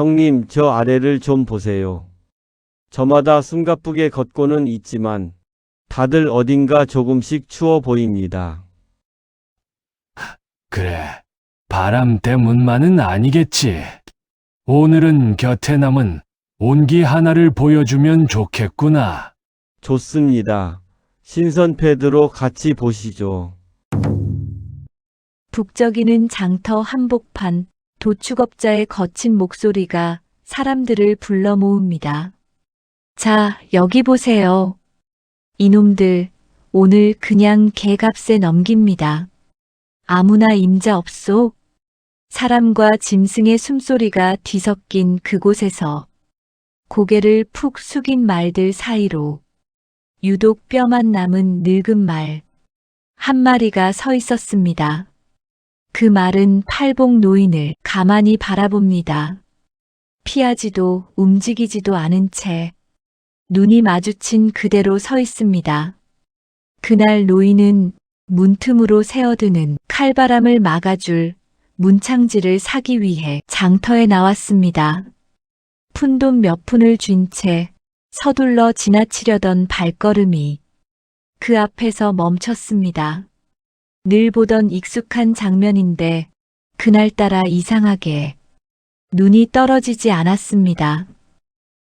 형님, 저 아래를 좀 보세요. 저마다 숨가쁘게 걷고는 있지만 다들 어딘가 조금씩 추워 보입니다. 그래, 바람 때문만은 아니겠지. 오늘은 곁에 남은 온기 하나를 보여주면 좋겠구나. 좋습니다. 신선 패드로 같이 보시죠. 북적이는 장터 한복판, 도축업자의 거친 목소리가 사람들을 불러 모읍니다. 자, 여기 보세요. 이놈들, 오늘 그냥 개값에 넘깁니다. 아무나 임자 없소? 사람과 짐승의 숨소리가 뒤섞인 그곳에서 고개를 푹 숙인 말들 사이로 유독 뼈만 남은 늙은 말 한 마리가 서 있었습니다. 그 말은 팔복 노인을 가만히 바라봅니다. 피하지도 움직이지도 않은 채 눈이 마주친 그대로 서 있습니다. 그날 노인은 문틈으로 새어드는 칼바람을 막아줄 문창지를 사기 위해 장터에 나왔습니다. 푼돈 몇 푼을 쥔 채 서둘러 지나치려던 발걸음이 그 앞에서 멈췄습니다. 늘 보던 익숙한 장면인데 그날따라 이상하게 눈이 떨어지지 않았습니다.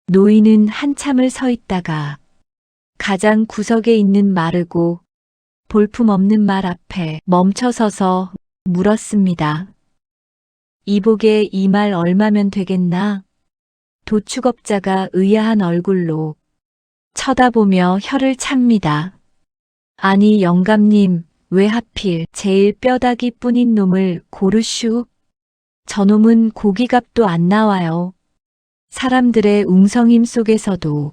노인은 한참을 서 있다가 가장 구석에 있는 마르고 볼품없는 말 앞에 멈춰서서 물었습니다. 이복에 이 말 얼마면 되겠나? 도축업자가 의아한 얼굴로 쳐다보며 혀를 찹니다. 아니 영감님, 왜 하필 제일 뼈다귀 뿐인 놈을 고르슈? 저놈은 고기값도 안 나와요. 사람들의 웅성임 속에서도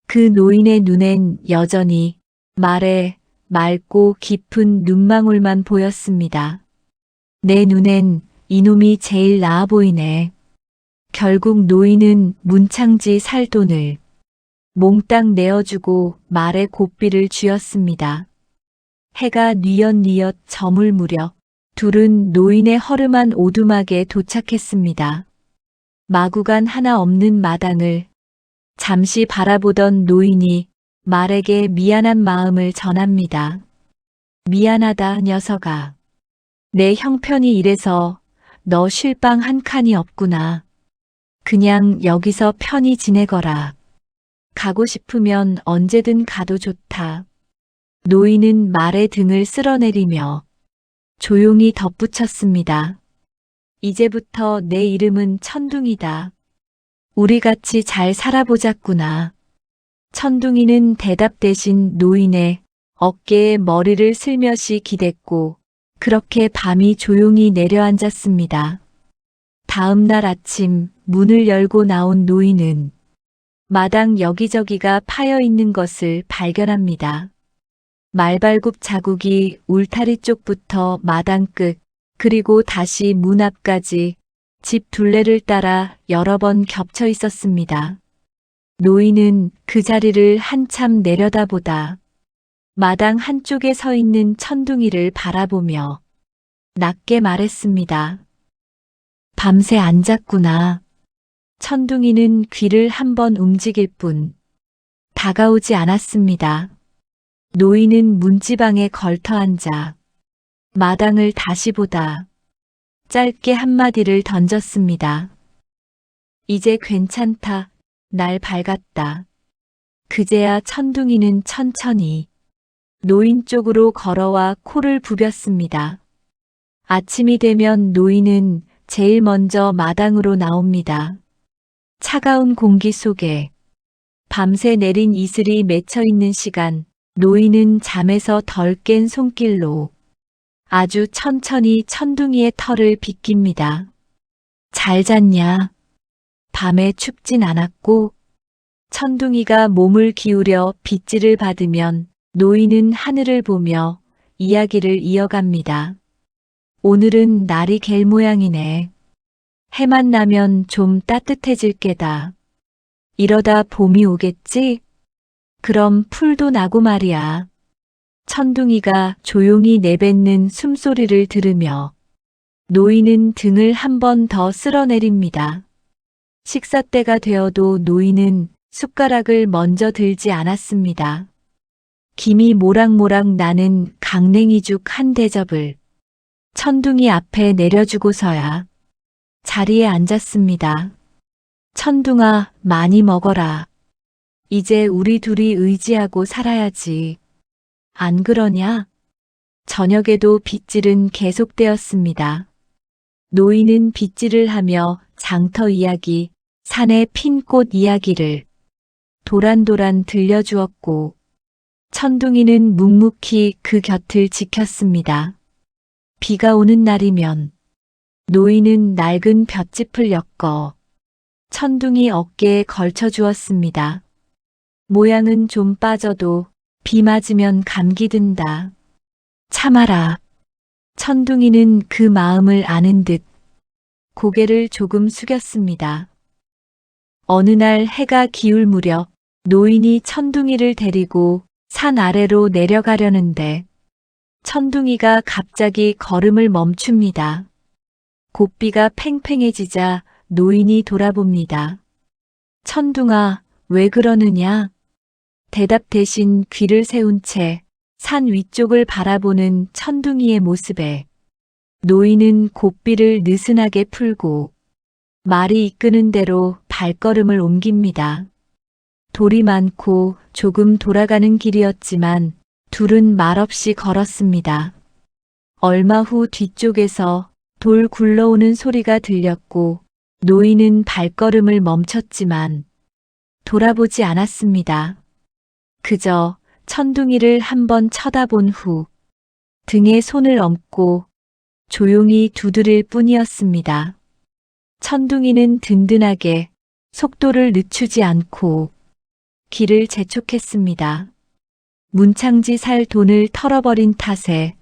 그 노인의 눈엔 여전히 말에 맑고 깊은 눈망울만 보였습니다. 내 눈엔 이놈이 제일 나아 보이네. 결국 노인은 문창지 살 돈을 몽땅 내어주고 말에 고삐를 쥐었습니다. 해가 뉘엿뉘엿 저물 무렵 둘은 노인의 허름한 오두막에 도착했습니다. 마구간 하나 없는 마당을 잠시 바라보던 노인이 말에게 미안한 마음을 전합니다. 미안하다 녀석아. 내 형편이 이래서 너 쉴방 한 칸이 없구나. 그냥 여기서 편히 지내거라. 가고 싶으면 언제든 가도 좋다. 노인은 말의 등을 쓸어내리며 조용히 덧붙였습니다. 이제부터 내 이름은 천둥이다. 우리 같이 잘 살아보자꾸나. 천둥이는 대답 대신 노인의 어깨에 머리를 슬며시 기댔고 그렇게 밤이 조용히 내려앉았습니다. 다음 날 아침 문을 열고 나온 노인은 마당 여기저기가 파여 있는 것을 발견합니다. 말발굽 자국이 울타리 쪽부터 마당 끝, 그리고 다시 문 앞까지 집 둘레를 따라 여러 번 겹쳐 있었습니다. 노인은 그 자리를 한참 내려다보다 마당 한쪽에 서 있는 천둥이를 바라보며 낮게 말했습니다. 밤새 앉았구나. 천둥이는 귀를 한번 움직일 뿐 다가오지 않았습니다. 노인은 문지방에 걸터 앉아 마당을 다시 보다 짧게 한마디를 던졌습니다. 이제 괜찮다. 날 밝았다. 그제야 천둥이는 천천히 노인 쪽으로 걸어와 코를 부볐습니다. 아침이 되면 노인은 제일 먼저 마당으로 나옵니다. 차가운 공기 속에 밤새 내린 이슬이 맺혀 있는 시간, 노인은 잠에서 덜 깬 손길로 아주 천천히 천둥이의 털을 빗깁니다. 잘 잤냐? 밤에 춥진 않았고? 천둥이가 몸을 기울여 빗질을 받으면 노인은 하늘을 보며 이야기를 이어갑니다. 오늘은 날이 갤 모양이네. 해만 나면 좀 따뜻해질 게다. 이러다 봄이 오겠지? 그럼 풀도 나고 말이야. 천둥이가 조용히 내뱉는 숨소리를 들으며 노인은 등을 한 번 더 쓸어내립니다. 식사 때가 되어도 노인은 숟가락을 먼저 들지 않았습니다. 김이 모락모락 나는 강냉이죽 한 대접을 천둥이 앞에 내려주고서야 자리에 앉았습니다. 천둥아, 많이 먹어라. 이제 우리 둘이 의지하고 살아야지. 안 그러냐? 저녁에도 빗질은 계속되었습니다. 노인은 빗질을 하며 장터 이야기, 산의 핀 꽃 이야기를 도란도란 들려주었고, 천둥이는 묵묵히 그 곁을 지켰습니다. 비가 오는 날이면 노인은 낡은 볏짚을 엮어 천둥이 어깨에 걸쳐 주었습니다. 모양은 좀 빠져도 비 맞으면 감기 든다. 참아라. 천둥이는 그 마음을 아는 듯 고개를 조금 숙였습니다. 어느 날 해가 기울 무렵 노인이 천둥이를 데리고 산 아래로 내려가려는데 천둥이가 갑자기 걸음을 멈춥니다. 곶비가 팽팽해지자 노인이 돌아봅니다. 천둥아, 왜 그러느냐? 대답 대신 귀를 세운 채 산 위쪽을 바라보는 천둥이의 모습에 노인은 곶비를 느슨하게 풀고 말이 이끄는 대로 발걸음을 옮깁니다. 돌이 많고 조금 돌아가는 길이었지만 둘은 말없이 걸었습니다. 얼마 후 뒤쪽에서 돌 굴러오는 소리가 들렸고 노인은 발걸음을 멈췄지만 돌아보지 않았습니다. 그저 천둥이를 한번 쳐다본 후 등에 손을 얹고 조용히 두드릴 뿐이었습니다. 천둥이는 든든하게 속도를 늦추지 않고 길을 재촉했습니다. 문창지 살 돈을 털어버린 탓에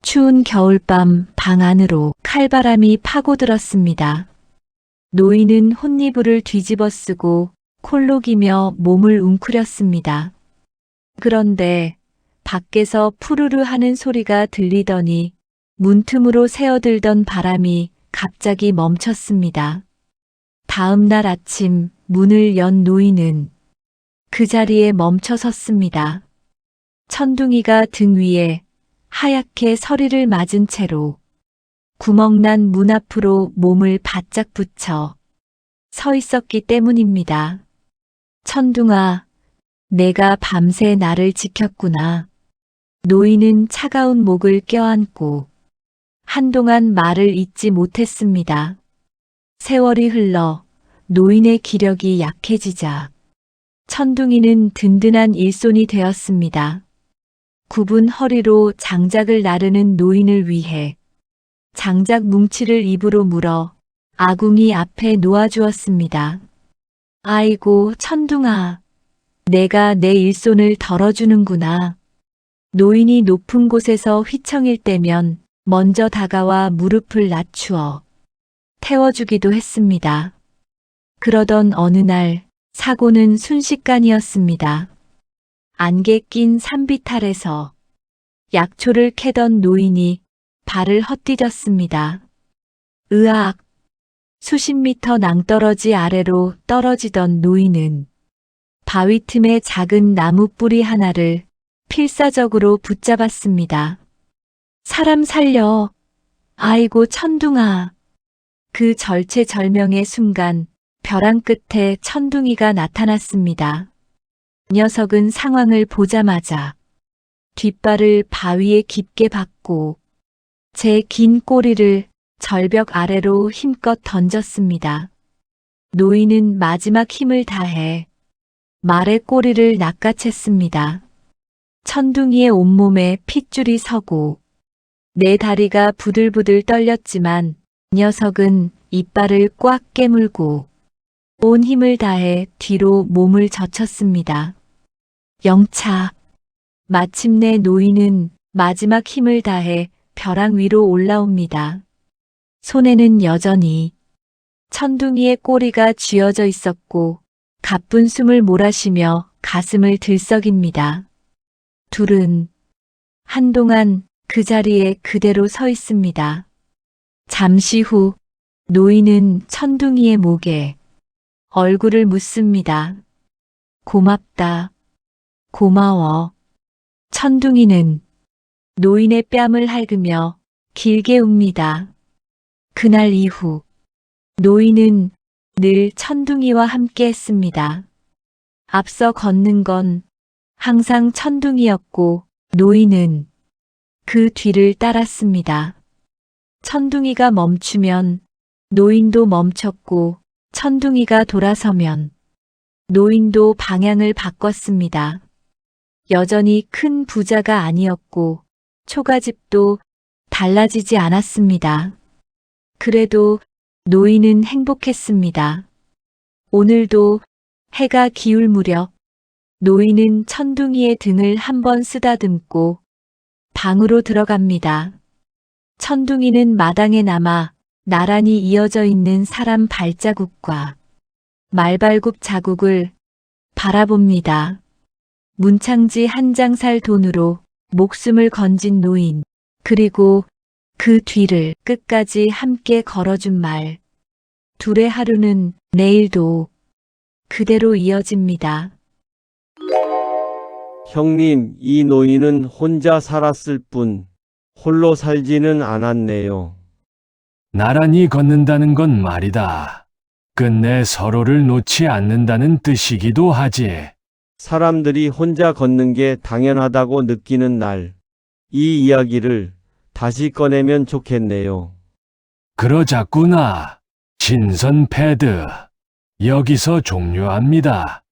추운 겨울밤 방 안으로 칼바람이 파고들었습니다. 노인은 혼이불을 뒤집어 쓰고 콜록이며 몸을 웅크렸습니다. 그런데 밖에서 푸르르 하는 소리가 들리더니 문틈으로 새어들던 바람이 갑자기 멈췄습니다. 다음 날 아침 문을 연 노인은 그 자리에 멈춰 섰습니다. 천둥이가 등 위에 하얗게 서리를 맞은 채로 구멍난 문 앞으로 몸을 바짝 붙여 서 있었기 때문입니다. 천둥아, 내가 밤새 나를 지켰구나. 노인은 차가운 목을 껴안고 한동안 말을 잇지 못했습니다. 세월이 흘러 노인의 기력이 약해지자 천둥이는 든든한 일손이 되었습니다. 굽은 허리로 장작을 나르는 노인을 위해 장작 뭉치를 입으로 물어 아궁이 앞에 놓아주었습니다. 아이고, 천둥아. 내가 내 일손을 덜어주는구나. 노인이 높은 곳에서 휘청일 때면 먼저 다가와 무릎을 낮추어 태워주기도 했습니다. 그러던 어느 날 사고는 순식간이었습니다. 안개 낀 산비탈에서 약초를 캐던 노인이 발을 헛디뎠습니다. 으악! 수십 미터 낭떠러지 아래로 떨어지던 노인은 바위 틈에 작은 나무 뿌리 하나를 필사적으로 붙잡았습니다. 사람 살려! 아이고, 천둥아! 그 절체절명의 순간 벼랑 끝에 천둥이가 나타났습니다. 녀석은 상황을 보자마자 뒷발을 바위에 깊게 박고 제 긴 꼬리를 절벽 아래로 힘껏 던졌습니다. 노인은 마지막 힘을 다해 말의 꼬리를 낚아챘습니다. 천둥이의 온몸에 핏줄이 서고 내 다리가 부들부들 떨렸지만 녀석은 이빨을 꽉 깨물고 온 힘을 다해 뒤로 몸을 젖혔습니다. 영차. 마침내 노인은 마지막 힘을 다해 벼랑 위로 올라옵니다. 손에는 여전히 천둥이의 꼬리가 쥐어져 있었고 가쁜 숨을 몰아쉬며 가슴을 들썩입니다. 둘은 한동안 그 자리에 그대로 서 있습니다. 잠시 후 노인은 천둥이의 목에 얼굴을 묻습니다. 고맙다. 고마워. 천둥이는 노인의 뺨을 핥으며 길게 웁니다. 그날 이후 노인은 늘 천둥이와 함께 했습니다. 앞서 걷는 건 항상 천둥이였고 노인은 그 뒤를 따랐습니다. 천둥이가 멈추면 노인도 멈췄고 천둥이가 돌아서면 노인도 방향을 바꿨습니다. 여전히 큰 부자가 아니었고 초가집도 달라지지 않았습니다. 그래도 노인은 행복했습니다. 오늘도 해가 기울 무렵 노인은 천둥이의 등을 한번 쓰다듬고 방으로 들어갑니다. 천둥이는 마당에 남아 나란히 이어져 있는 사람 발자국과 말발굽 자국을 바라봅니다. 문창지 한 장 살 돈으로 목숨을 건진 노인, 그리고 그 뒤를 끝까지 함께 걸어준 말. 둘의 하루는 내일도 그대로 이어집니다. 형님, 이 노인은 혼자 살았을 뿐 홀로 살지는 않았네요. 나란히 걷는다는 건 말이다. 끝내 서로를 놓지 않는다는 뜻이기도 하지. 사람들이 혼자 걷는 게 당연하다고 느끼는 날, 이 이야기를 다시 꺼내면 좋겠네요. 그러자꾸나. 신선 패드. 여기서 종료합니다.